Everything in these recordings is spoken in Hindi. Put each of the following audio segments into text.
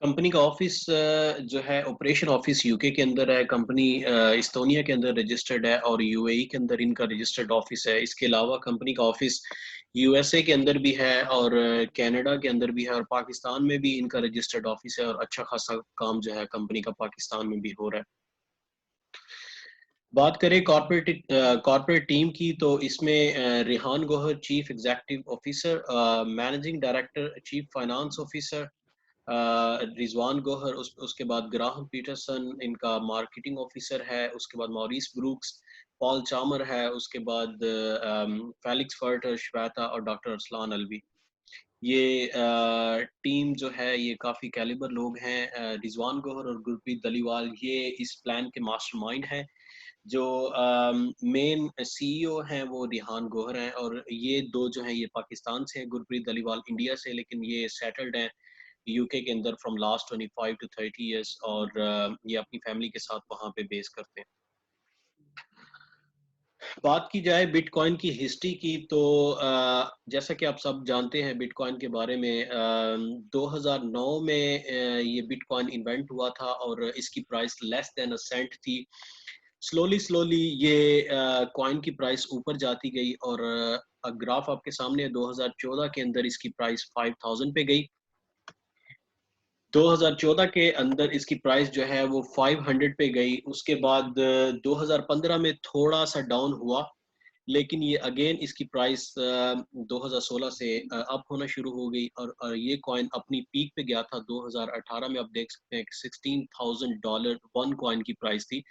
कंपनी का ऑफिस जो है ऑपरेशन ऑफिस यूके के अंदर है। कंपनी इस्तोनिया के अंदर रजिस्टर्ड है और यूएई के अंदर इनका रजिस्टर्ड ऑफिस है। इसके अलावा कंपनी का ऑफिस यूएसए के अंदर भी है और कनाडा के अंदर भी है और पाकिस्तान में भी इनका रजिस्टर्ड ऑफिस है और अच्छा खासा काम जो है कंपनी का पाकिस्तान में भी हो रहा है। बात करें कॉर्पोरेट टीम की तो इसमें Rihan Gauhar chief executive officer, managing director, chief finance officer Rizwan Gauhar, उसके बाद ग्राहम पीटरसन इनका मार्केटिंग ऑफिसर है। उसके बाद मॉरिस ब्रूक्स, पॉल चामर है। उसके बाद फेलिक्स फर्टर, श्वेता और डॉक्टर अरसलान अलवी। ये टीम जो है ये काफ़ी कैलिबर लोग हैं। रिजवान गौहर और गुरप्रीत दलीवाल ये इस प्लान के मास्टरमाइंड हैं। जो मेन सीईओ हैं वो रिहान गौहर हैं और ये दो जो हैं ये पाकिस्तान से हैं, गुरप्रीत दलीवाल इंडिया से, लेकिन ये सेटल्ड हैं यूके के अंदर फ्रॉम लास्ट 25 टू 30 इयर्स और ये अपनी फैमिली के साथ वहाँ पे बेस करते हैं। बात की जाए बिटकॉइन की हिस्ट्री की तो जैसा कि आप सब जानते हैं बिटकॉइन के बारे में, 2009 में ये बिटकॉइन इन्वेंट हुआ था और इसकी price less than a cent थी। स्लोली स्लोली ये कॉइन की प्राइस ऊपर जाती गई और ग्राफ आपके सामने है। 2014 के अंदर इसकी प्राइस 5000 पे गई। 2014 के अंदर इसकी प्राइस जो है वो 500 पे गई। उसके बाद 2015 में थोड़ा सा डाउन हुआ, लेकिन ये अगेन इसकी प्राइस 2016 से अप होना शुरू हो गई और ये कॉइन अपनी पीक पे गया था 2018 में। आप देख सकते हैं कि $16,000 वन कॉइन की प्राइस थी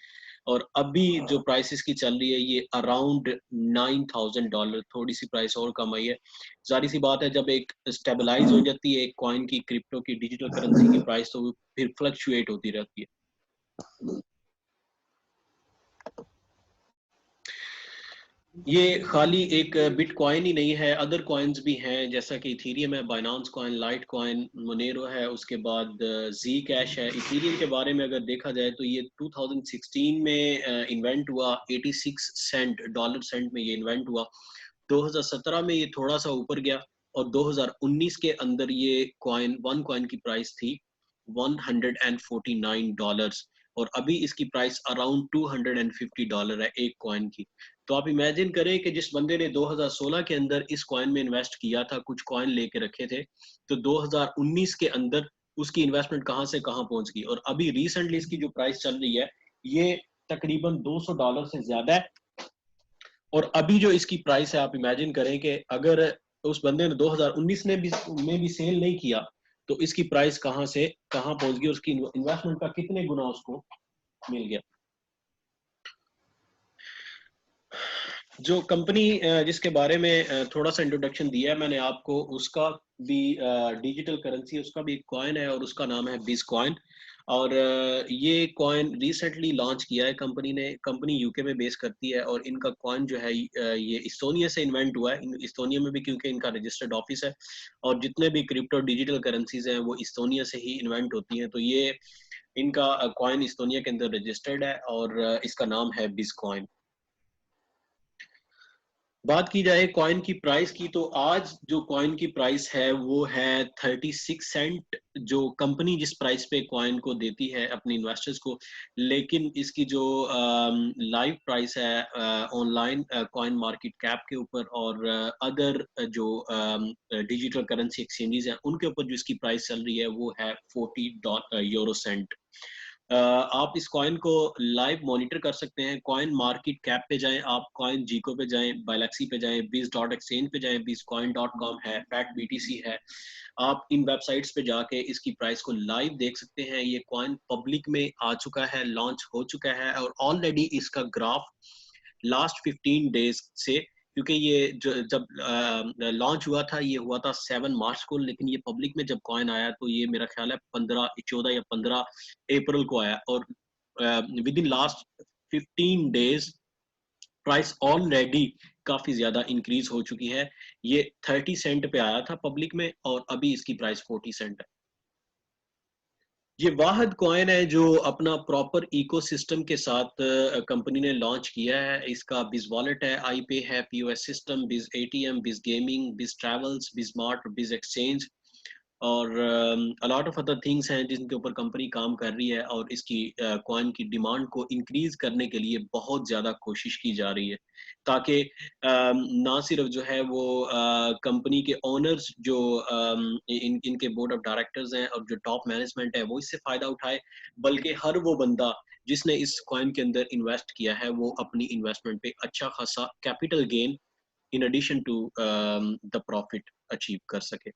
और अभी जो प्राइस इसकी चल रही है ये अराउंड $9,000, थोड़ी सी प्राइस और कम आई है। जारी सी बात है, जब एक स्टेबलाइज हो जाती है एक कॉइन की, क्रिप्टो की, डिजिटल करेंसी की प्राइस, तो वो फिर फ्लक्चुएट होती रहती है। ये खाली एक बिटकॉइन ही नहीं है, अदर कॉइन्स भी हैं जैसा कि इथीरियम है, Binance coin, light coin, Monero है। उसके बाद जी कैश है। इथीरियम के बारे में अगर देखा जाए तो ये 2016 में इन्वेंट हुआ, 86 सेंट, डॉलर सेंट में ये इन्वेंट हुआ। 2017 में ये थोड़ा सा ऊपर गया और 2019 के अंदर ये कॉइन, वन कॉइन की प्राइस थी $149 और अभी इसकी प्राइस अराउंड $250 है एक कॉइन की। तो आप इमेजिन करें कि जिस बंदे ने 2016 के अंदर इस कॉइन में इन्वेस्ट किया था, कुछ कॉइन लेके रखे थे, तो 2019 के अंदर उसकी इन्वेस्टमेंट कहां से कहां पहुंच गई और अभी रिसेंटली इसकी जो प्राइस चल रही है ये तकरीबन $200 से ज्यादा है। और अभी जो इसकी प्राइस है, आप इमेजिन करें कि अगर उस बंदे ने 2019 में भी सेल नहीं किया तो इसकी प्राइस कहां से कहां पहुंच गई, उसकी इन्वेस्टमेंट का कितने गुना उसको मिल गया। जो कंपनी जिसके बारे में थोड़ा सा इंट्रोडक्शन दिया है मैंने आपको, उसका भी डिजिटल करेंसी, उसका भी कॉइन है और उसका नाम है बिटकॉइन। और ये कॉइन रिसेंटली लॉन्च किया है कंपनी ने। कंपनी यूके में बेस करती है और इनका कॉइन जो है ये इस्तोनिया से इन्वेंट हुआ है। इस्तोनिया में भी क्योंकि इनका रजिस्टर्ड ऑफिस है और जितने भी क्रिप्टो डिजिटल करेंसीज हैं वो इस्तोनिया से ही इन्वेंट होती हैं। तो ये इनका कॉइन इस्तोनिया के अंदर रजिस्टर्ड है और इसका नाम है बिटकॉइन। बात की जाए कॉइन की प्राइस की तो आज जो कॉइन की प्राइस है वो है 36 सेंट, जो कंपनी जिस प्राइस पे कॉइन को देती है अपने इन्वेस्टर्स को। लेकिन इसकी जो लाइव प्राइस है ऑनलाइन कॉइन मार्केट कैप के ऊपर और अदर जो डिजिटल करेंसी एक्सचेंजेस हैं उनके ऊपर जो इसकी प्राइस चल रही है वो है 40 यूरो सेंट। आप इस कॉइन को लाइव मॉनिटर कर सकते हैं। कॉइन मार्केट कैप पे जाएं, आप कॉइन जीको पे जाएं, बायलैक्सी पे जाएं, biz.exchange पे जाएं, bizcoin.com है, फैट बीटीसी है। आप इन वेबसाइट्स पे जाके इसकी प्राइस को लाइव देख सकते हैं। ये कॉइन पब्लिक में आ चुका है, लॉन्च हो चुका है और ऑलरेडी इसका ग्राफ लास्ट 15 डेज से, क्योंकि ये जब लॉन्च हुआ था ये हुआ था 7 मार्च को, लेकिन ये पब्लिक में जब कॉइन आया तो ये मेरा ख्याल है 14 या 15 अप्रैल को आया और with in last 15 days price already काफी ज्यादा इंक्रीज हो चुकी है। ये 30 सेंट पे आया था पब्लिक में और अभी इसकी प्राइस 40 सेंट है। ये वाहिद कॉइन है जो अपना प्रॉपर इकोसिस्टम के साथ कंपनी ने लॉन्च किया है। इसका बिज वॉलेट है, आई पे है, पीओएस सिस्टम, बिज एटीएम, बिज गेमिंग, बिज ट्रैवल्स, बिज मार्ट, बिज एक्सचेंज। और अलॉट ऑफ अदर थिंग्स हैं जिनके ऊपर कंपनी काम कर रही है, और इसकी कॉइन की डिमांड को इंक्रीज करने के लिए बहुत ज़्यादा कोशिश की जा रही है, ताकि ना सिर्फ जो है वो कंपनी के ओनर्स जो इनके बोर्ड ऑफ डायरेक्टर्स हैं और जो टॉप मैनेजमेंट है वो इससे फ़ायदा उठाए, बल्कि हर वो बंदा जिसने इस कॉइन के अंदर इन्वेस्ट किया है वो अपनी इन्वेस्टमेंट पे अच्छा खासा capital gain in addition to the profit achieve कर सके।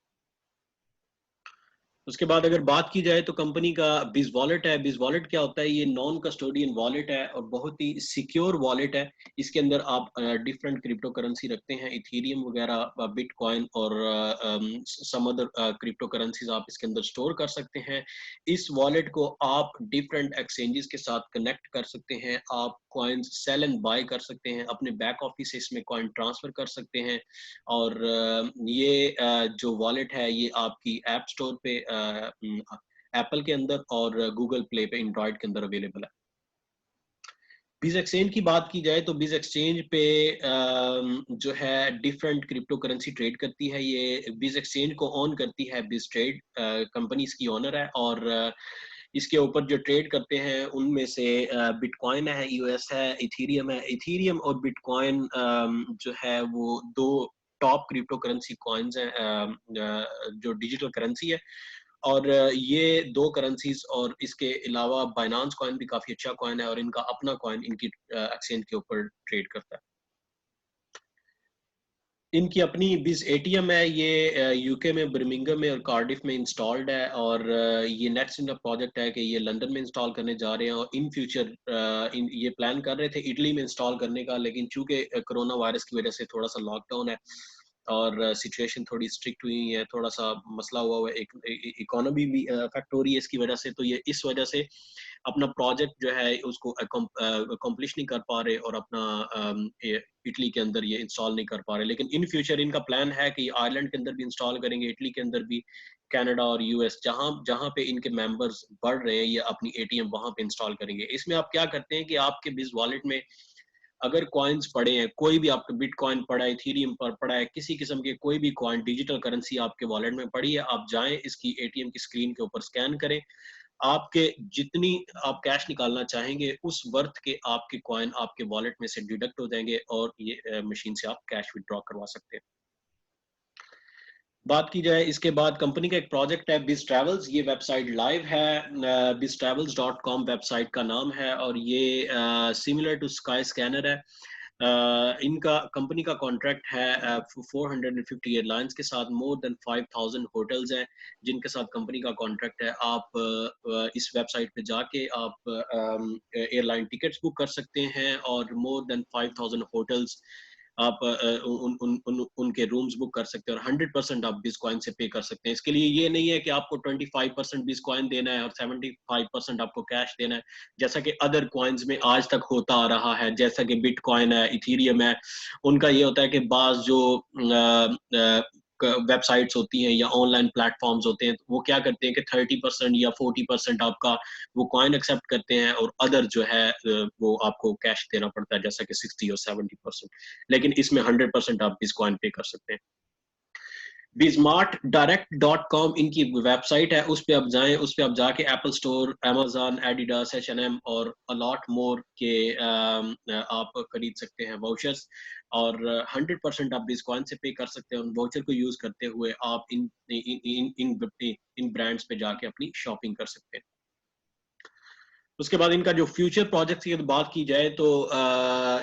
उसके बाद अगर बात की जाए तो कंपनी का बिज़ वॉलेट है। बिज़ वॉलेट क्या होता है? ये नॉन कस्टोडियन वॉलेट है और बहुत ही सिक्योर वॉलेट है। इसके अंदर आप डिफरेंट क्रिप्टो करेंसी रखते हैं, इथेरियम वगैरह, बिटकॉइन और सम अदर क्रिप्टो करेंसीज आप इसके अंदर स्टोर कर सकते हैं। इस वॉलेट को आप डिफरेंट एक्सचेंजेस के साथ कनेक्ट कर सकते हैं। आप कॉइन्स सेल एंड बाय कर सकते हैं, अपने बैक ऑफिस से इसमें कॉइन ट्रांसफर कर सकते हैं। और ये जो वॉलेट है ये आपकी ऐप स्टोर पे एप्पल के अंदर और गूगल प्ले पे एंड्रॉयड के अंदर अवेलेबल है। बीज एक्सचेंज की बात की जाए तो बीज एक्सचेंज पे जो है डिफरेंट क्रिप्टो करेंसी ट्रेड करती है। ये बीज एक्सचेंज को ऑन करती है बीज ट्रेड कंपनी इसकी ओनर है, और इसके ऊपर जो ट्रेड करते हैं उनमें से बिटकॉइन है, यूएस है, इथेरियम है। इथेरियम और बिटकॉइन जो है वो दो टॉप क्रिप्टो करेंसी कॉइन्स हैं, जो डिजिटल करेंसी है। और ये दो करेंसीज और इसके अलावा बाइनांस कॉइन भी काफी अच्छा कॉइन है, और इनका अपना कॉइन इनकी एक्सचेंज के ऊपर ट्रेड करता है। इनकी अपनी बिज एटीएम है, ये यूके में बर्मिंघम में और कार्डिफ में इंस्टॉल्ड है, और ये नेक्स्ट इनका प्रोजेक्ट है कि ये लंदन में इंस्टॉल करने जा रहे हैं, और इन फ्यूचर ये प्लान कर रहे थे इटली में इंस्टॉल करने का, लेकिन चूंकि कोरोना वायरस की वजह से थोड़ा सा लॉकडाउन है और सिचुएशन थोड़ी स्ट्रिक्ट हुई है, थोड़ा सा मसला हुआ है, एक इकोनॉमी भी अफेक्ट हो रही है इसकी वजह से, तो ये इस वजह से अपना प्रोजेक्ट जो है उसको अकम्प्लिश नहीं कर पा रहे और अपना इटली के अंदर ये इंस्टॉल नहीं कर पा रहे। लेकिन इन फ्यूचर इनका प्लान है कि आयरलैंड के अंदर भी इंस्टॉल करेंगे, इटली के अंदर भी, कनाडा और यूएस, जहां जहां पे इनके मेंबर्स बढ़ रहे हैं ये अपनी एटीएम वहां पे इंस्टॉल करेंगे। इसमें आप क्या करते हैं कि आपके बिज वॉलेट में अगर कॉइन्स पड़े हैं, कोई भी आपका बिटकॉइन पड़ा है, इथेरियम पर पड़ा है, किसी किस्म के कोई भी कॉइन डिजिटल करेंसी आपके वॉलेट में पड़ी है, आप जाएं इसकी एटीएम की स्क्रीन के ऊपर स्कैन करें, आपके जितनी आप कैश निकालना चाहेंगे उस वर्थ के आपके कॉइन आपके वॉलेट में से डिडक्ट हो जाएंगे, और ये मशीन से आप कैश विड्रॉ करवा सकते हैं। बात की जाए इसके बाद कंपनी का एक प्रोजेक्ट है बिज ट्रैवल्स। ये वेबसाइट लाइव है, biztravels.com वेबसाइट का नाम है, और ये सिमिलर टू स्काई स्कैनर है। इनका कंपनी का कॉन्ट्रैक्ट है 450 एयरलाइंस के साथ। मोर देन 5000 होटल्स हैं जिनके साथ कंपनी का कॉन्ट्रैक्ट है। आप इस वेबसाइट पे जाके आप एयरलाइन टिकट्स बुक कर सकते हैं, और मोर देन 5000 होटल्स आप उनके रूम्स बुक कर सकते हैं, और 100% आप बिटकॉइन से पे कर सकते हैं। इसके लिए ये नहीं है कि आपको 25% बिटकॉइन देना है और 75% आपको कैश देना है, जैसा कि अदर कॉइन्स में आज तक होता आ रहा है, जैसा कि बिटकॉइन है, इथेरियम है। उनका ये होता है कि बाज जो वेबसाइट्स होती हैं या ऑनलाइन प्लेटफॉर्म्स होते हैं, वो क्या करते हैं कि 30% या 40% आपका वो कॉइन एक्सेप्ट करते हैं, और अदर जो है वो आपको कैश देना पड़ता है, जैसा कि 60 और 70%। लेकिन इसमें 100% आप इस कॉइन पे कर सकते हैं। bizmartdirect.com इनकी वेबसाइट है, उस पे आप जाएं, उस पे आप जाके Apple store, Amazon, Adidas, H&M और अलॉट मोर के आप खरीद सकते हैं वाउचर्स, और 100% आप बिटकॉइन से पे कर सकते हैं। उन वाउचर को यूज करते हुए आप इन ब्रांड्स पे जाके अपनी शॉपिंग कर सकते हैं। उसके बाद इनका जो फ्यूचर प्रोजेक्ट की बात की जाए तो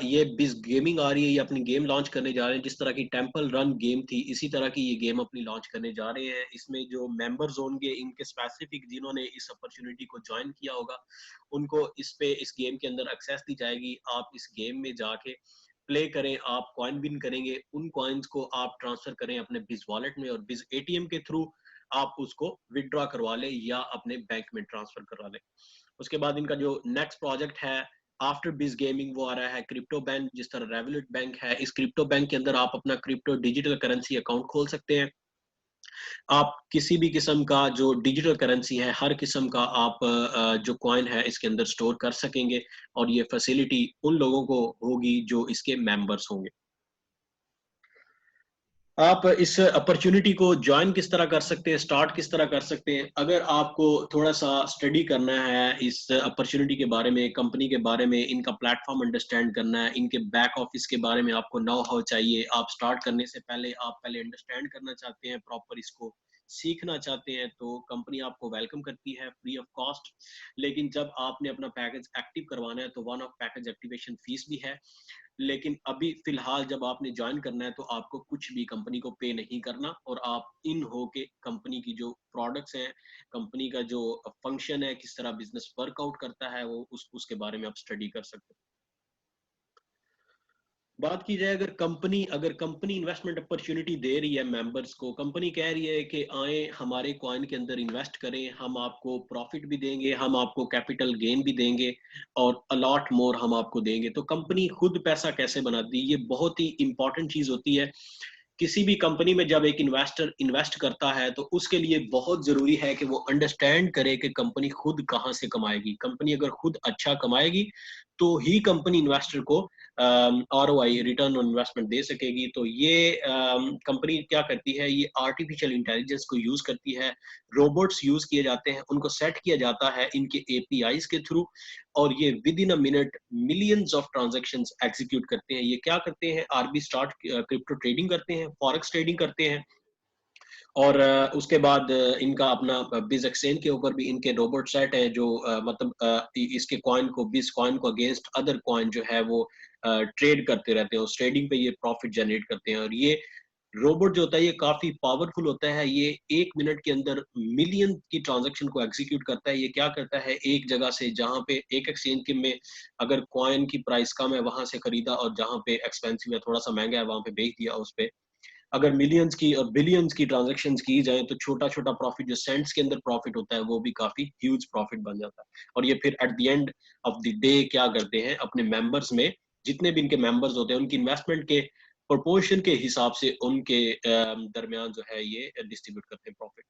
ये बिज गेमिंग आ रही है, ये अपनी गेम लॉन्च करने जा रहे हैं। जिस तरह की टेंपल रन गेम थी, इसी तरह की ये गेम अपनी लॉन्च करने जा रहे हैं। इसमें जो मेंबर्स होंगे इनके स्पेसिफिक, जिन्होंने इस अपॉर्चुनिटी को ज्वाइन किया होगा, उनको इस गेम के अंदर एक्सेस दी जाएगी। आप इस गेम में जाके प्ले करें, आप कॉइन विन करेंगे, उन कॉइन्स को आप ट्रांसफर करें अपने बिज वॉलेट में, और बिज एटीएम के थ्रू आप उसको विदड्रॉ करवा लें या अपने बैंक में ट्रांसफर करवा लें। उसके बाद इनका जो नेक्स्ट प्रोजेक्ट है आफ्टर बिज गेमिंग, वो आ रहा है क्रिप्टो बैंक। जिस तरह रेवोलूट बैंक है, इस क्रिप्टो बैंक के अंदर आप अपना क्रिप्टो डिजिटल करेंसी अकाउंट खोल सकते हैं। आप किसी भी किस्म का जो डिजिटल करेंसी है, हर किस्म का आप जो कॉइन है इसके अंदर स्टोर कर सकेंगे, और ये फैसिलिटी उन लोगों को होगी जो इसके मेंबर्स होंगे। आप इस अपॉर्चुनिटी को ज्वाइन किस तरह कर सकते हैं, स्टार्ट किस तरह कर सकते हैं? अगर आपको थोड़ा सा स्टडी करना है इस अपॉर्चुनिटी के बारे में, कंपनी के बारे में, इनका प्लेटफॉर्म अंडरस्टैंड करना है, इनके बैक ऑफिस के बारे में आपको नो हाउ चाहिए, आप स्टार्ट करने से पहले आप पहले अंडरस्टैंड करना चाहते हैं, प्रॉपर इसको सीखना चाहते हैं, तो कंपनी आपको वेलकम करती है फ्री ऑफ कॉस्ट। लेकिन जब आपने अपना पैकेज एक्टिव करवाना है तो one of package activation fees भी है। लेकिन अभी फिलहाल जब आपने ज्वाइन करना है तो आपको कुछ भी कंपनी को पे नहीं करना, और आप इन हो के कंपनी की जो प्रोडक्ट्स हैं, कंपनी का जो फंक्शन है, किस तरह बिजनेस वर्कआउट करता है, वो उसके बारे में आप स्टडी कर सकते हैं। बात की जाए, अगर कंपनी इन्वेस्टमेंट अपॉर्चुनिटी दे रही है मेंबर्स को, कंपनी कह रही है कि आए हमारे कॉइन के अंदर इन्वेस्ट करें, हम आपको प्रॉफिट भी देंगे, हम आपको कैपिटल गेन भी देंगे, और अलॉट मोर हम आपको देंगे, तो कंपनी खुद पैसा कैसे बनाती है, ये बहुत ही इंपॉर्टेंट चीज होती है। किसी भी कंपनी में जब एक इन्वेस्टर इन्वेस्ट करता है तो उसके लिए बहुत जरूरी है कि वो अंडरस्टैंड करे कि कंपनी खुद कहाँ से कमाएगी। कंपनी अगर खुद अच्छा कमाएगी तो ही कंपनी इन्वेस्टर को आरओआई, रिटर्न ऑन इन्वेस्टमेंट, दे सकेगी। तो ये कंपनी क्या करती है, ये आर्टिफिशियल इंटेलिजेंस को यूज करती है, रोबोट्स यूज किए जाते हैं, उनको सेट किया जाता है इनके एपीआईज के थ्रू, और ये with in a minute millions of transactions execute करते हैं। ये क्या करते हैं, आरबी स्टार्ट क्रिप्टो ट्रेडिंग करते हैं, फॉरेक्स ट्रेडिंग करते हैं, और उसके बाद इनका अपना बिज एक्सचेंज के ऊपर भी इनके रोबोट सेट है, जो मतलब इसके कॉइन को, बिज कॉइन को अगेंस्ट अदर कॉइन जो है वो ट्रेड करते रहते हैं, उस ट्रेडिंग पे ये प्रॉफिट जनरेट करते हैं। और ये रोबोट जो होता है ये काफी पावरफुल होता है, ये 1 मिनट के अंदर मिलियन की ट्रांजैक्शन को एग्जीक्यूट करता है। ये क्या करता है, एक जगह से, जहां पे एक एक्सचेंज के में अगर कॉइन की प्राइस कम है वहां से खरीदा, और जहां पे एक्सपेंसिव है, थोड़ा सा महंगा है, वहां पे बेच दिया उस पे। अगर मिलियंस की और बिलियंस की ट्रांजैक्शन की जाए तो छोटा छोटा प्रॉफिट, जो सेंट्स के अंदर प्रॉफिट होता है, वो भी काफी ह्यूज प्रॉफिट बन जाता है। और ये फिर at the end of the day क्या करते हैं, अपने मेंबर्स में, जितने भी इनके मेंबर्स होते हैं, उनकी इन्वेस्टमेंट के प्रोपोर्शन के हिसाब से उनके दरमियान जो है ये डिस्ट्रीब्यूट करते हैं प्रॉफिट।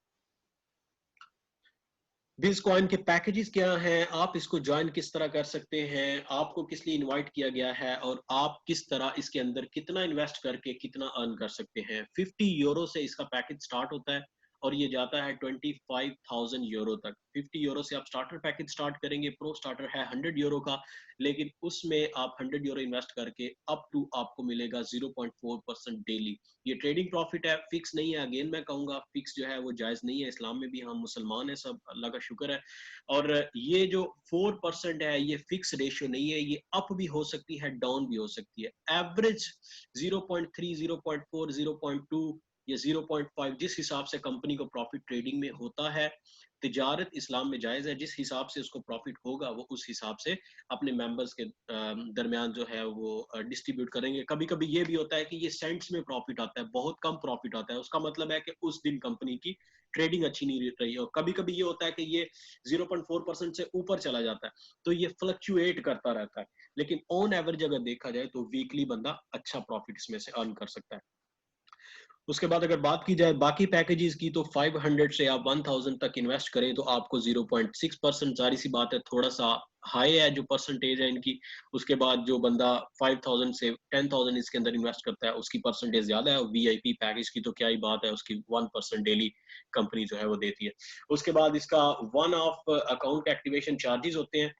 बिटकॉइन के पैकेजेस क्या हैं, आप इसको ज्वाइन किस तरह कर सकते हैं, आपको किस लिए इनवाइट किया गया है, और आप किस तरह इसके अंदर कितना इन्वेस्ट करके कितना अर्न कर सकते हैं। 50 यूरो से इसका पैकेज स्टार्ट होता है, और ये जाता है 25,000 यूरो तक। 50 यूरो से आप स्टार्टर पैकेज स्टार्ट करेंगे, प्रो स्टार्टर है 100 यूरो का, लेकिन उसमें आप 100 यूरो इन्वेस्ट करके अप टू आपको मिलेगा 0.4% डेली। ये ट्रेडिंग प्रॉफिट है, फिक्स नहीं है। अगेन मैं कहूंगा फिक्स जो है वो जायज नहीं है, इस्लाम में भी हम मुसलमान हैं सब, अल्लाह का शुक्र है। और ये जो 4% है, ये फिक्स रेशियो नहीं है, ये अप भी हो सकती है, डाउन भी हो सकती है। एवरेज 0.3, 0.4, 0.2 या 0.5, जिस हिसाब से कंपनी को प्रॉफिट ट्रेडिंग में होता है, तिजारत इस्लाम में जायज है, जिस हिसाब से उसको प्रॉफिट होगा वो उस हिसाब से अपने मेंबर्स के दरमियान जो है वो डिस्ट्रीब्यूट करेंगे। कभी कभी ये भी होता है कि ये सेंट्स में प्रॉफिट आता है, बहुत कम प्रॉफिट आता है, उसका मतलब है कि उस दिन कंपनी की ट्रेडिंग अच्छी नहीं रही। और कभी कभी ये होता है कि ये 0.4% से ऊपर चला जाता है, तो ये फ्लक्चुएट करता रहता है। लेकिन ऑन एवरेज अगर देखा जाए तो वीकली बंदा अच्छा प्रॉफिट इसमें से अर्न कर सकता है। उसके बाद अगर बात की जाए बाकी पैकेजेस की, तो 500 से आप 1000 तक इन्वेस्ट करें तो आपको 0.6%, जारी सी बात है थोड़ा सा हाई है जो परसेंटेज है इनकी। उसके बाद जो बंदा 5000 से 10,000 इसके अंदर इन्वेस्ट करता है उसकी परसेंटेज ज्यादा है, और वीआईपी पैकेज की तो क्या ही बात है, उसकी 1% डेली कंपनी जो है वो देती है। उसके बाद इसका one of account activation charges होते हैं,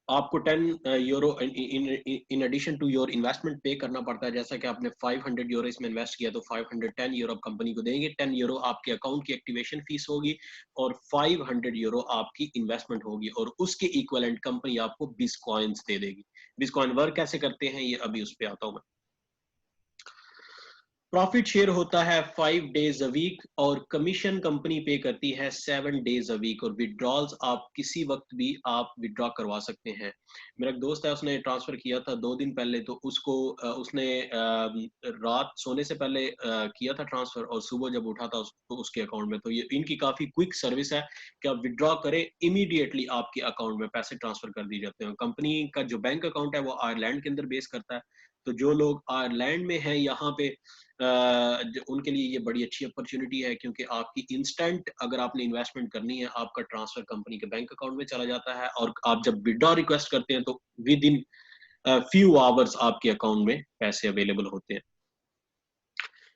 आपको 10 euro in addition to your investment पे करना पड़ता है। जैसा कि आपने 500 यूरो इसमें इन्वेस्ट किया तो 510 यूरो आप कंपनी को देंगे, 10 यूरो आपके अकाउंट की एक्टिवेशन फीस होगी, और 500 यूरो आपकी इन्वेस्टमेंट होगी, और उसके इक्वलेंट कंपनी आपको बिटकॉइंस दे देगी। बिटकॉइन वर्क कैसे करते हैं ये अभी उस पर आता हूँ मैं। प्रॉफिट शेयर होता है 5 डेज अ वीक, और कमीशन कंपनी पे करती है 7 डेज अ वीक, और विड्रॉल्स आप किसी वक्त भी आप विड्रॉ करवा सकते हैं। मेरा एक दोस्त है, उसने ट्रांसफर किया था 2 दिन पहले, तो उसको उसने रात सोने से पहले किया था ट्रांसफर, और सुबह जब उठा था तो उसके अकाउंट में। तो ये इनकी काफी क्विक सर्विस है कि आप विड्रॉ करें, इमीडिएटली आपके अकाउंट में पैसे ट्रांसफर कर दिए जाते हैं। कंपनी का जो बैंक अकाउंट है वो आयरलैंड के अंदर बेस करता है, तो जो लोग आयरलैंड में हैं यहाँ पे उनके लिए ये बड़ी अच्छी अपॉर्चुनिटी है, क्योंकि आपकी इंस्टेंट अगर आपने इन्वेस्टमेंट करनी है, आपका ट्रांसफर कंपनी के बैंक अकाउंट में चला जाता है, और आप जब विड्रॉ रिक्वेस्ट करते हैं तो विद इन फ्यू आवर्स आपके अकाउंट में पैसे अवेलेबल होते हैं।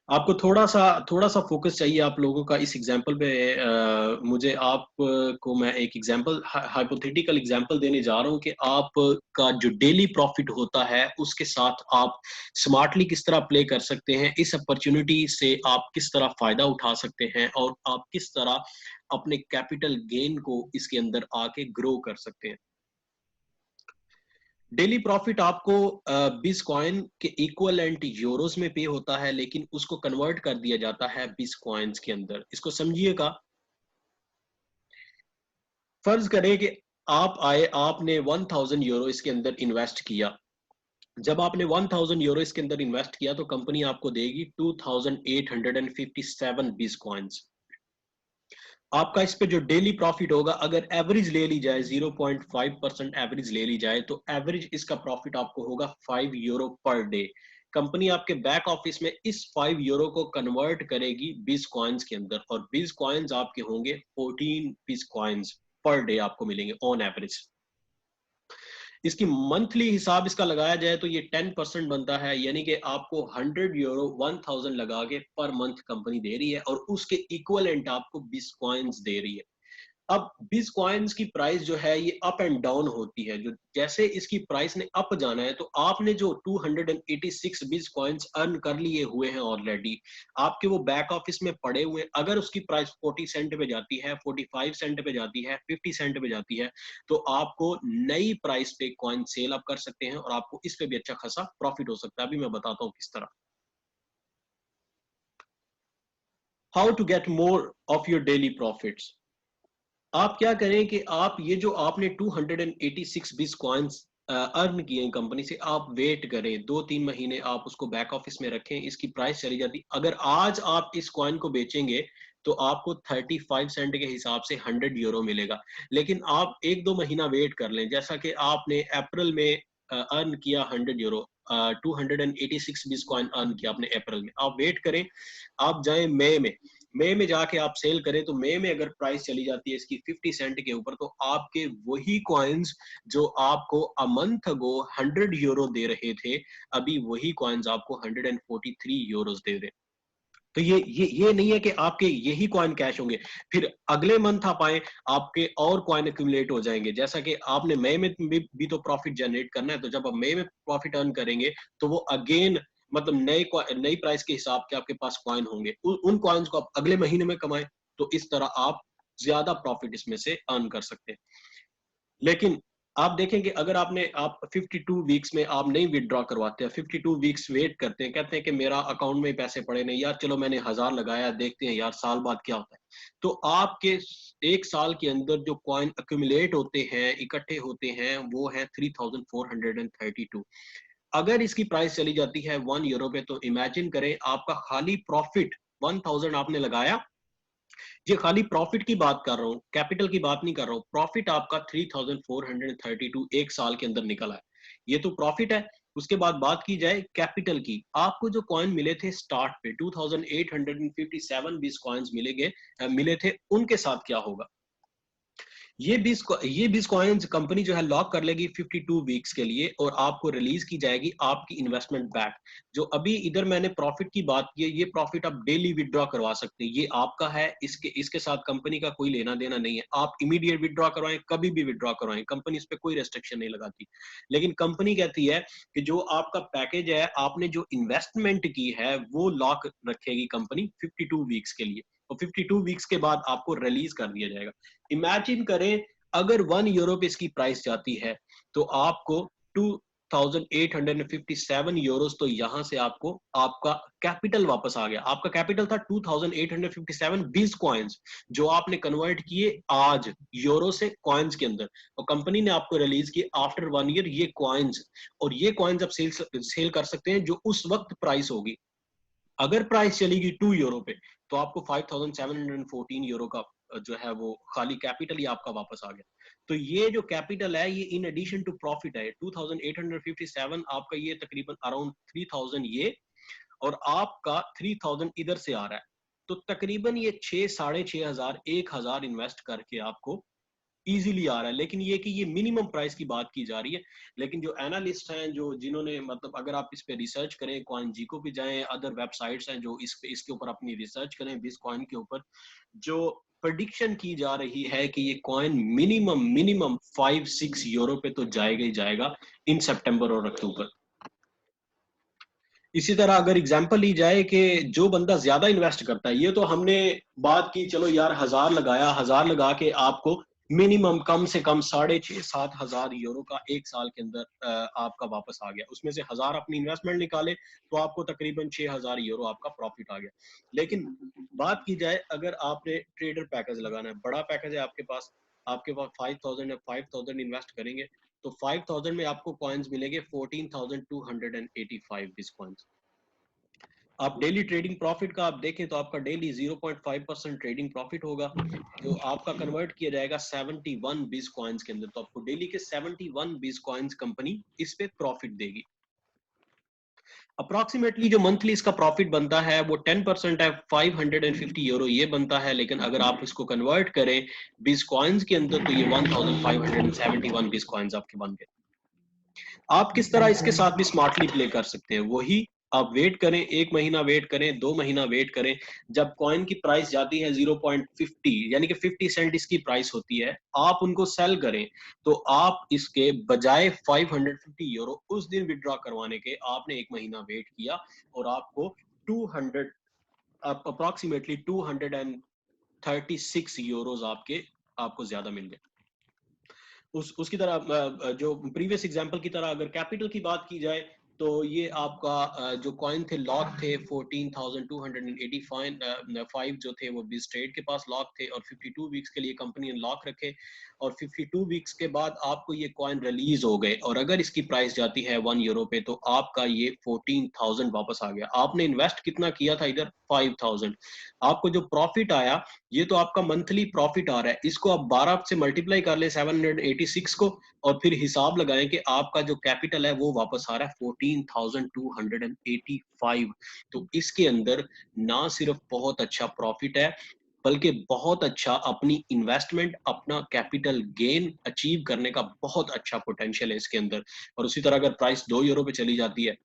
आपको थोड़ा सा फोकस चाहिए आप लोगों का इस एग्जांपल पे। मुझे आप को मैं एक एग्जांपल, हाइपोथेटिकल एग्जांपल देने जा रहा हूँ कि आप का जो डेली प्रॉफिट होता है उसके साथ आप स्मार्टली किस तरह प्ले कर सकते हैं, इस अपॉर्चुनिटी से आप किस तरह फायदा उठा सकते हैं, और आप किस तरह अपने कैपिटल गेन को इसके अंदर आके ग्रो कर सकते हैं। डेली प्रॉफिट आपको बिटकॉइन के इक्वलेंट यूरोस में पे होता है, लेकिन उसको कन्वर्ट कर दिया जाता है बिटकॉइंस के अंदर। इसको समझिएगा। फर्ज करें कि आप आए, आपने 1000 यूरो इसके अंदर इन्वेस्ट किया। जब आपने 1000 यूरो इसके अंदर इन्वेस्ट किया तो कंपनी आपको देगी 2857 बिटकॉइंस। आपका इस पे जो डेली प्रॉफिट होगा, अगर एवरेज ले ली जाए 0.5% एवरेज ले ली जाए, तो एवरेज इसका प्रॉफिट आपको होगा 5 यूरो पर डे। कंपनी आपके बैक ऑफिस में इस 5 यूरो को कन्वर्ट करेगी बीस कॉइन्स के अंदर, और बीस कॉइन्स आपके होंगे 14 बीस कॉइन्स पर डे आपको मिलेंगे ऑन एवरेज। इसकी मंथली हिसाब इसका लगाया जाए तो ये 10% बनता है, यानी कि आपको 100 यूरो 1000 लगा के पर मंथ कंपनी दे रही है, और उसके इक्वलेंट आपको 20 कॉइन्स दे रही है। अब बीस कॉइन्स की प्राइस जो है ये अप एंड डाउन होती है। जो जैसे इसकी प्राइस ने अप जाना है, तो आपने जो 286 बीस कॉइन्स अर्न कर लिए हुए हैं ऑलरेडी, आपके वो बैक ऑफिस में पड़े हुए, अगर उसकी प्राइस 40 सेंट पे जाती है, 45 सेंट पे जाती है, 50 सेंट पे जाती है, तो आपको नई प्राइस पे कॉइन सेल अप कर सकते हैं, और आपको इस पे भी अच्छा खासा प्रॉफिट हो सकता है। अभी मैं बताता हूँ किस तरह। How to get more of your daily profits. आप क्या करें कि आप ये जो आपने 286 बीस कॉइन्स अर्न किए कंपनी से, आप वेट करें 2-3 महीने, आप उसको बैक ऑफिस में रखें। इसकी प्राइस चली जाती, अगर आज आप इस कॉइन को बेचेंगे तो आपको 35 सेंट के हिसाब से 100 यूरो मिलेगा। लेकिन आप 1-2 महीना वेट कर लें, जैसा कि आपने अप्रैल में अर्न किया 100 यूरो, 286 बीस कॉइन अर्न किया आपने अप्रैल में, आप वेट करें, आप जाएं मई में जाके आप सेल करें, तो मई में अगर प्राइस चली जाती है इसकी 50 सेंट के ऊपर, तो आपके वही कॉइन्स जो आपको अ मंथ अगो 100 यूरो दे रहे थे, अभी वही कॉइन्स आपको 143 यूरोस दे रहे। तो ये नहीं है कि आपके यही कॉइन कैश होंगे, फिर अगले मंथ आप आए, आपके और कॉइन एक्यूमुलेट हो जाएंगे। जैसा कि आपने मई में भी तो प्रॉफिट जनरेट करना है, तो जब आप मई में प्रॉफिट अर्न करेंगे, तो वो अगेन मतलब नई प्राइस के हिसाब के आपके पास कॉइन होंगे, उन कॉइन्स को आप अगले महीने में कमाएं। तो इस तरह आप ज्यादा प्रॉफिट इसमें से अर्न कर सकते हैं। लेकिन आप देखेंगे, अगर आप 52 वीक्स में आप नहीं विदड्रॉ करवाते हैं, 52 वीक्स वेट करते हैं, कहते हैं कि मेरा अकाउंट में पैसे पड़े नहीं यार, चलो मैंने 1000 लगाया, देखते हैं यार साल बाद क्या होता है, तो आपके एक साल के अंदर जो कॉइन अक्यूमुलेट होते हैं, इकट्ठे होते हैं, वो है 3432। अगर इसकी प्राइस चली जाती है 1 यूरो पे, तो इमेजिन करें आपका खाली प्रॉफिट 1000 आपने लगाया, ये खाली प्रॉफिट की बात कर रहा हूँ, कैपिटल की बात नहीं कर रहा हूँ, प्रॉफिट आपका 3432 एक साल के अंदर निकला है। ये तो प्रॉफिट है। उसके बाद बात की जाए कैपिटल की, आपको जो कॉइन मिले थे स्टार्ट पे 2857 बीस कॉइन्स मिले थे, उनके साथ क्या होगा। ये बीस कॉइन्स कंपनी जो है लॉक कर लेगी 52 वीक्स के लिए, और आपको रिलीज की जाएगी आपकी इन्वेस्टमेंट बैक। जो अभी इधर मैंने प्रॉफिट की बात की है, ये प्रॉफिट आप डेली विदड्रॉ करवा सकते हैं, ये आपका है, इसके साथ कंपनी का कोई लेना देना नहीं है। आप इमीडिएट विदड्रॉ करवाएं, कभी भी विदड्रॉ करवाएं, कंपनी इस पर कोई रेस्ट्रिक्शन नहीं लगाती। लेकिन कंपनी कहती है कि जो आपका पैकेज है, आपने जो इन्वेस्टमेंट की है, वो लॉक रखेगी कंपनी 52 वीक्स के लिए, और 52 वीक्स के बाद आपको रिलीज कर दिया जाएगा। इमेजिन करें, अगर 1 यूरो पे इसकी प्राइस जाती है, तो आपको 2857 यूरोस, तो यहां से आपको आपका कैपिटल वापस आ गया। आपका कैपिटल था 2857 बीस कॉइन्स, जो आपने कन्वर्ट किए आज यूरो से कॉइन्स के अंदर, और कंपनी ने आपको रिलीज किए आफ्टर 1 ईयर ये कॉइन्स। और ये कॉइन्स आप सेल कर सकते हैं जो उस वक्त प्राइस होगी। अगर प्राइस चलेगी 2 यूरो पे, तो आपको 5714 यूरो का जो है वो खाली कैपिटल ही आपका वापस आ गया। तो ये जो कैपिटल है, ये इन एडिशन टू प्रॉफिट है। 2857 आपका, ये तकरीबन अराउंड 3000 ये, और आपका 3000 इधर से आ रहा है। तो तकरीबन ये 6 साढ़े 6 हजार 1000 इन्वेस्ट करके आपको इजीली आ रहा है। लेकिन ये कि ये मिनिमम प्राइस की बात की जा रही है। लेकिन जो एनालिस्ट हैं, जो जिन्होंने मतलब अगर आप इस पे रिसर्च करें, CoinGecko पे जाएं, अदर वेबसाइट्स हैं जो इसके ऊपर अपनी रिसर्च करें बिटकॉइन के ऊपर, जो प्रेडिक्शन की जा रही है कि ये कॉइन मिनिमम मिनिमम 5-6 यूरो पे तो जाएगा ही जाएगा इन सितंबर और अक्टूबर। इसी तरह अगर एग्जांपल ली जाए कि जो बंदा ज्यादा इन्वेस्ट करता है, ये तो हमने बात की, चलो यार 1000 लगाया, 1000 लगा के आपको मिनिमम कम से कम 6,500-7,000 यूरो का एक साल के अंदर आपका वापस आ गया। उसमें से 1000 अपनी इन्वेस्टमेंट निकाले तो आपको तकरीबन 6,000 यूरो आपका प्रॉफिट आ गया। लेकिन बात की जाए, अगर आपने ट्रेडर पैकेज लगाना है, बड़ा पैकेज है आपके पास 5000 है, 5000 इन्वेस्ट करेंगे तो 5000 में आपको कॉइन्स मिलेंगे 14,285 बिटकॉइंस। आप डेली ट्रेडिंग प्रॉफिट का आप देखें तो आपका डेली 0.5% ट्रेडिंग प्रॉफिट होगा, जो आपका कन्वर्ट किया जाएगा 71 बिटकॉइंस के अंदर। तो आपको डेली के 71 बिटकॉइंस कंपनी इस पे प्रॉफिट देगी। अप्रोक्सीमेटली जो मंथली इसका प्रॉफिट बनता है वो 10% है, 550 यूरो ये बनता है। लेकिन अगर आप इसको कन्वर्ट करें बिटकॉइंस के अंदर तो ये 1571 बिटकॉइंस आपके बन गए। आप किस तरह इसके साथ भी स्मार्टली प्ले कर सकते हैं, वही आप वेट करें, 1 महीना वेट करें, 2 महीना वेट करें। जब कॉइन की प्राइस जाती है 0.50 यानी कि 50 सेंट इसकी प्राइस होती है, आप उनको सेल करें तो आप इसके बजाय 550 यूरो उस दिन विड्रॉ करवाने के आपने 1 महीना वेट किया और आपको 200 अप्रोक्सीमेटली 236 यूरोज आपको ज्यादा मिल गए। उसकी तरह जो प्रीवियस एग्जांपल की तरह अगर कैपिटल की बात की जाए तो ये आपका जो कॉइन थे लॉक थे 14,285 जो थे वो बिस्ट्रेट के पास लॉक थे और 52 वीक्स के लिए कंपनी ने लॉक रखे और 52 वीक्स के बाद आपको ये कॉइन रिलीज हो गए और अगर इसकी प्राइस जाती है 1 यूरो पे तो आपका ये 14,000 वापस आ गया। आपने इन्वेस्ट कितना किया था इधर 5,000, आपको जो प्रॉफिट आया ये तो आपका मंथली प्रॉफिट आ रहा है, इसको आप 12 से मल्टीप्लाई कर ले 786 को और फिर हिसाब लगाएं कि आपका जो कैपिटल है वो वापस आ रहा है 14,285। तो इसके अंदर ना सिर्फ बहुत अच्छा प्रॉफिट है बल्कि बहुत अच्छा अपनी इन्वेस्टमेंट, अपना कैपिटल गेन अचीव करने का बहुत अच्छा पोटेंशियल है इसके अंदर। और उसी तरह अगर प्राइस 2 यूरो पे चली जाती है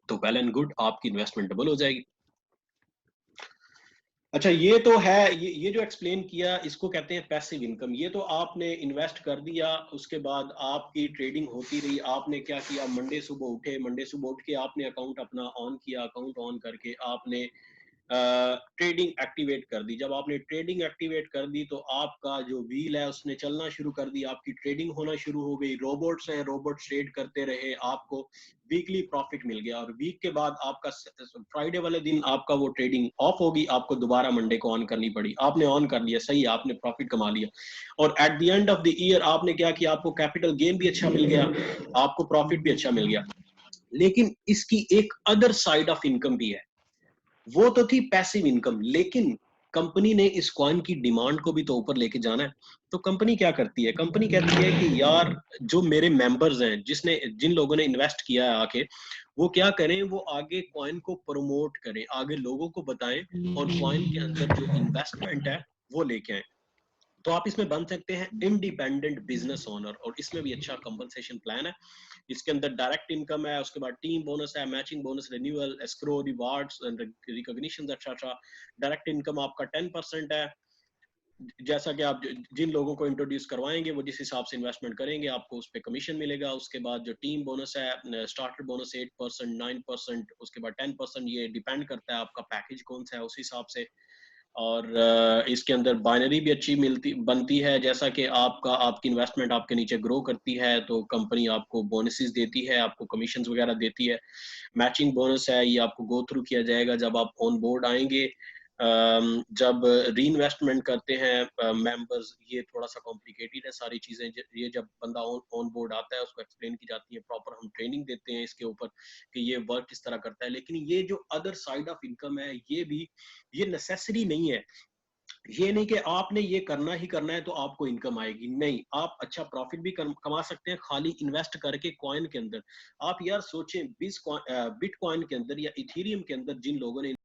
तो वेल एंड गुड, आपकी इन्वेस्टमेंट डबल हो जाएगी। अच्छा, ये तो है, ये जो एक्सप्लेन किया इसको कहते हैं पैसिव इनकम। ये तो आपने इन्वेस्ट कर दिया, उसके बाद आपकी ट्रेडिंग होती रही। आपने क्या किया, मंडे सुबह उठे, मंडे सुबह उठ के आपने अकाउंट अपना ऑन किया, अकाउंट ऑन करके आपने ट्रेडिंग एक्टिवेट कर दी। जब आपने ट्रेडिंग एक्टिवेट कर दी तो आपका जो व्हील है उसने चलना शुरू कर दी, आपकी ट्रेडिंग होना शुरू हो गई। रोबोट्स हैं, रोबोट ट्रेड करते रहे, आपको वीकली प्रॉफिट मिल गया और वीक के बाद आपका फ्राइडे वाले दिन आपका वो ट्रेडिंग ऑफ होगी, आपको दोबारा मंडे को ऑन करनी पड़ी। आपने ऑन कर लिया, सही, आपने प्रॉफिट कमा लिया और at the end of the year आपने क्या किया, आपको कैपिटल गेन भी अच्छा मिल गया, आपको प्रॉफिट भी अच्छा मिल गया। लेकिन इसकी एक अदर साइड ऑफ इनकम भी है, वो तो थी पैसिव इनकम। लेकिन कंपनी ने इस कॉइन की डिमांड को भी तो ऊपर लेके जाना है। तो कंपनी क्या करती है, कंपनी कहती है कि यार जो मेरे मेंबर्स हैं, जिन लोगों ने इन्वेस्ट किया है आके, वो क्या करें, वो आगे कॉइन को प्रमोट करें, आगे लोगों को बताएं और कॉइन के अंदर जो इन्वेस्टमेंट है वो लेके आए। तो आप इसमें बन सकते हैं इंडिपेंडेंट बिजनेस ओनर और इसमें भी अच्छा कंपनसेशन प्लान है। इसके अंदर डायरेक्ट इनकम है, उसके बाद टीम बोनस है, matching bonus, renewal, escrow, rewards and recognition etcetera. Direct income आपका 10% है। जैसा कि आप जिन लोगों को इंट्रोड्यूस करवाएंगे वो जिस हिसाब से इन्वेस्टमेंट करेंगे आपको उस पर कमीशन मिलेगा। उसके बाद जो टीम बोनस है, स्टार्टर बोनस 8%, 9%, उसके बाद 10%, ये डिपेंड करता है आपका पैकेज कौन सा है उस हिसाब से। और इसके अंदर बाइनरी भी अच्छी बनती है, जैसा कि आपकी इन्वेस्टमेंट आपके नीचे ग्रो करती है तो कंपनी आपको बोनसेस देती है, आपको कमीशंस वगैरह देती है। मैचिंग बोनस है, ये आपको गो थ्रू किया जाएगा जब आप ऑन बोर्ड आएंगे। जब री इन्वेस्टमेंट करते हैं मेंबर्स, ये थोड़ा सा कॉम्प्लिकेटेड है सारी चीजें। ये जब बंदा ऑन बोर्ड आता है उसको एक्सप्लेन की जाती है, प्रॉपर हम ट्रेनिंग देते हैं इसके ऊपर कि ये वर्क किस तरह करता है। लेकिन ये जो अदर साइड ऑफ इनकम है ये नेसेसरी नहीं है। ये नहीं कि आपने ये करना ही करना है तो आपको इनकम आएगी, नहीं, आप अच्छा प्रॉफिट भी कमा सकते हैं खाली इन्वेस्ट करके कॉइन के अंदर। आप यार सोचें, बिटकॉइन के अंदर या इथेरियम के अंदर जिन लोगों ने